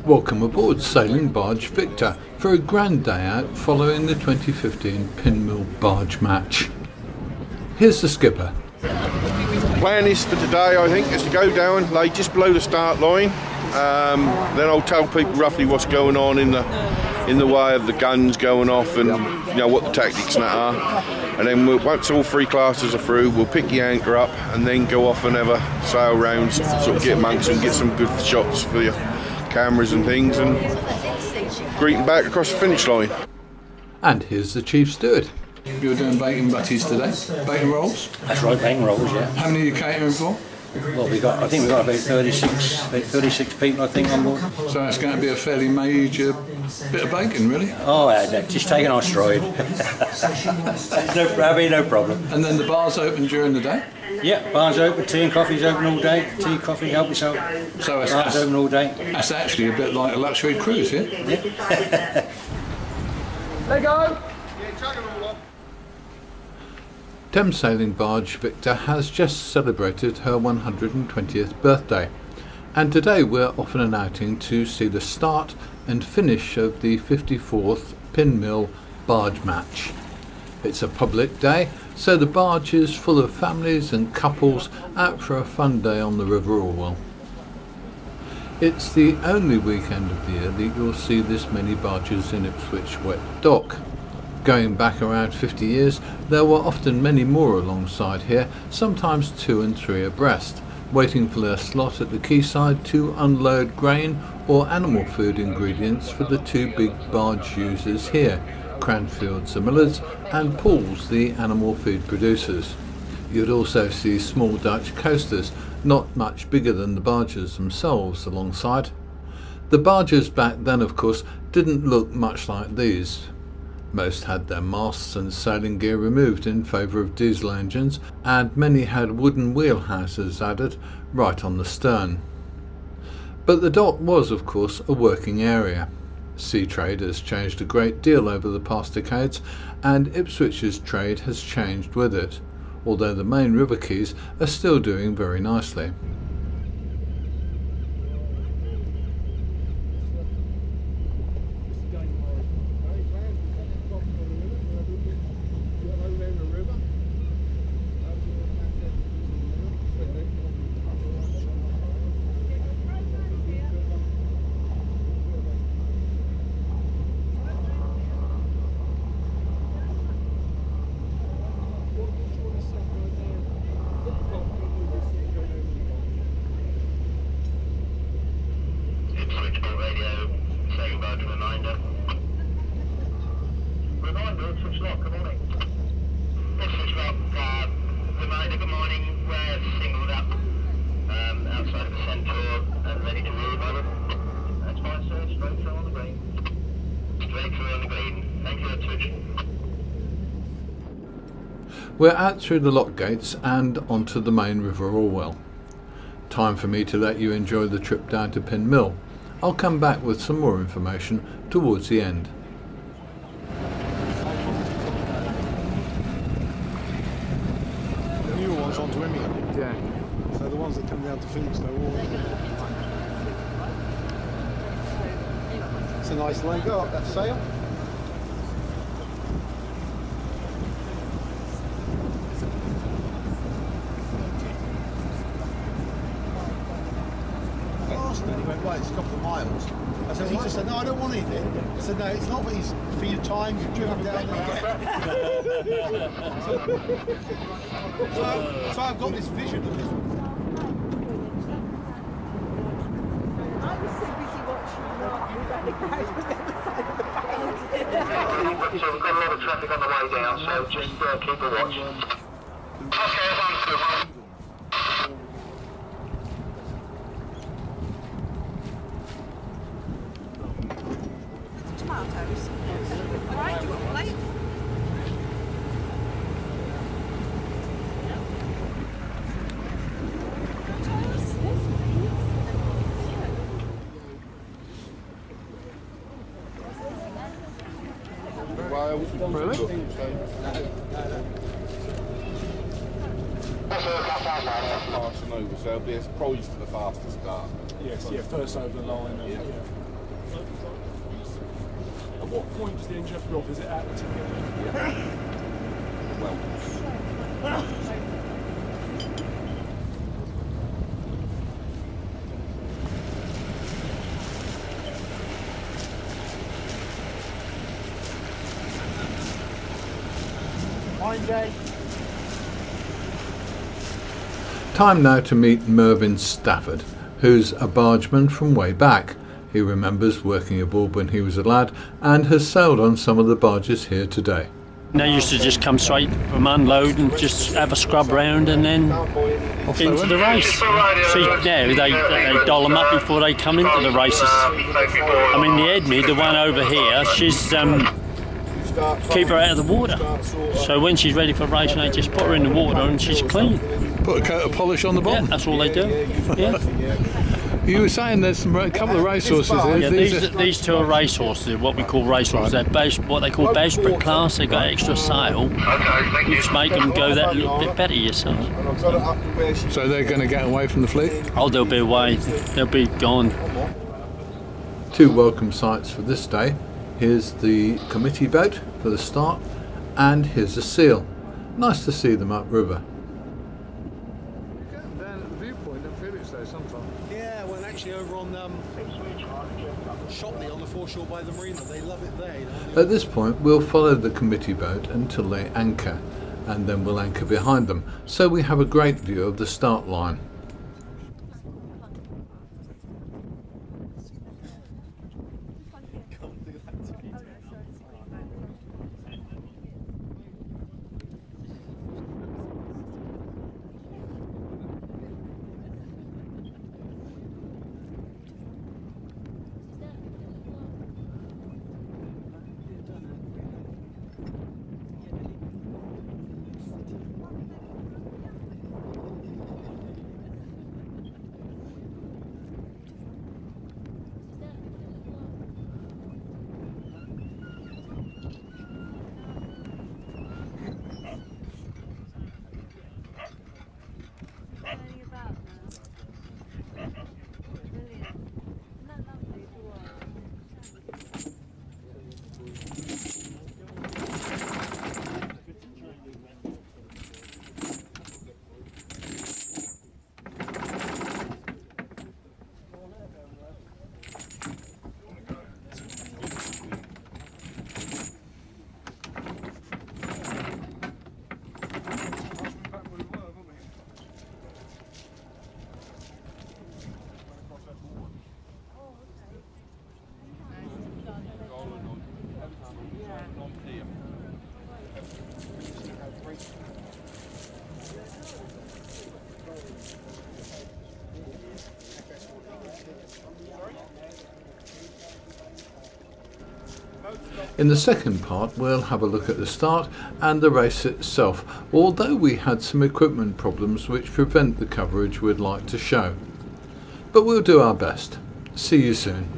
Welcome aboard Sailing Barge Victor for a grand day out following the 2015 Pin Mill Barge Match. Here's the skipper. Plan is for today, I think, is to go down, lay just below the start line. Then I'll tell people roughly what's going on in the way of the guns going off, and you know what the tactics and that are. And then once all three classes are through, we'll pick the anchor up and then go off and have a sail round, sort of get amongst and get some good shots for your cameras and things, and greeting back across the finish line. And here's the chief steward. You're doing bacon butties today? Bacon rolls? That's right, bacon rolls, yeah. How many are you catering for? Well, I think we've got about 36 people, I think, on board. So that's going to be a fairly major bit of bacon, really? Oh, just taking our stride. That'll be no problem. And then the bar's open during the day? Yeah, bar's open, tea and coffee's open all day. Tea, coffee, help yourself. So bar's open all day. That's actually a bit like a luxury cruise, yeah? Yeah. Let go! Thames Sailing Barge Victor has just celebrated her 120th birthday, and today we're off on an outing to see the start and finish of the 54th Pin Mill Barge Match. It's a public day, so the barge is full of families and couples out for a fun day on the River Orwell. It's the only weekend of the year that you'll see this many barges in Ipswich Wet Dock. Going back around 50 years, there were often many more alongside here, sometimes 2 and 3 abreast, waiting for their slot at the quayside to unload grain or animal food ingredients for the 2 big barge users here, Cranfields the millers and Paul's the animal food producers. You'd also see small Dutch coasters, not much bigger than the barges themselves, alongside. The barges back then, of course, didn't look much like these. Most had their masts and sailing gear removed in favour of diesel engines, and many had wooden wheelhouses added right on the stern. But the dock was, of course, a working area. Sea trade has changed a great deal over the past decades, and Ipswich's trade has changed with it, although the main river quays are still doing very nicely. Good morning, we're singled up outside of the centre and ready to move over. That's fine, sir, straight through on the green. Straight through on the green. Thank you, Ipswich. We're out through the lock gates and onto the main River Orwell. Time for me to let you enjoy the trip down to Pin Mill. I'll come back with some more information towards the end. The newer ones onto Emmy. Yeah. So the ones that come down to Felixstowe all. It's a nice leg up, that sail. And he went, right, it's a couple of miles. I said, he just said, no, I don't want anything. I said, no, it's not for, for your time, you've driven down there. So I've got this vision of this. I was so busy watching you about the guys on the other side of the bank. So we've got a lot of traffic on the way down, so just keep a watch. Okay, I'm good. Tomatoes. Right, do you want a plate? Really? Passing over, so it'll be a prize for the fastest start. Yes, yeah, first over the line. And, Yeah. At what point does the engine have to be off? Is it at the ticket? Well, Time now to meet Mervyn Stafford, who's a bargeman from way back. He remembers working aboard when he was a lad and has sailed on some of the barges here today. They used to just come straight from unload and just have a scrub round and then into the race. See, now they doll them up before they come into the races. I mean, the Edmund, the one over here, she's keep her out of the water. So when she's ready for racing, they just put her in the water and she's clean. Put a coat of polish on the bottom. Yeah, that's all they do. Yeah. You were saying there's a couple of racehorses here. Yeah, these two are racehorses, what we call racehorses. They're what they call bowsprit class. They've got extra sail, which make them go that little bit better, you see. So they're going to get away from the fleet? Oh, they'll be away. They'll be gone. Two welcome sights for this day. Here's the committee boat for the start, and here's a seal. Nice to see them upriver. Yeah, well, actually over on Shotley on the foreshore by the marina, they love it there. At this point we'll follow the committee boat until they anchor, and then we'll anchor behind them, so we have a great view of the start line. In the second part we'll have a look at the start and the race itself, although we had some equipment problems which prevent the coverage we'd like to show. But we'll do our best. See you soon.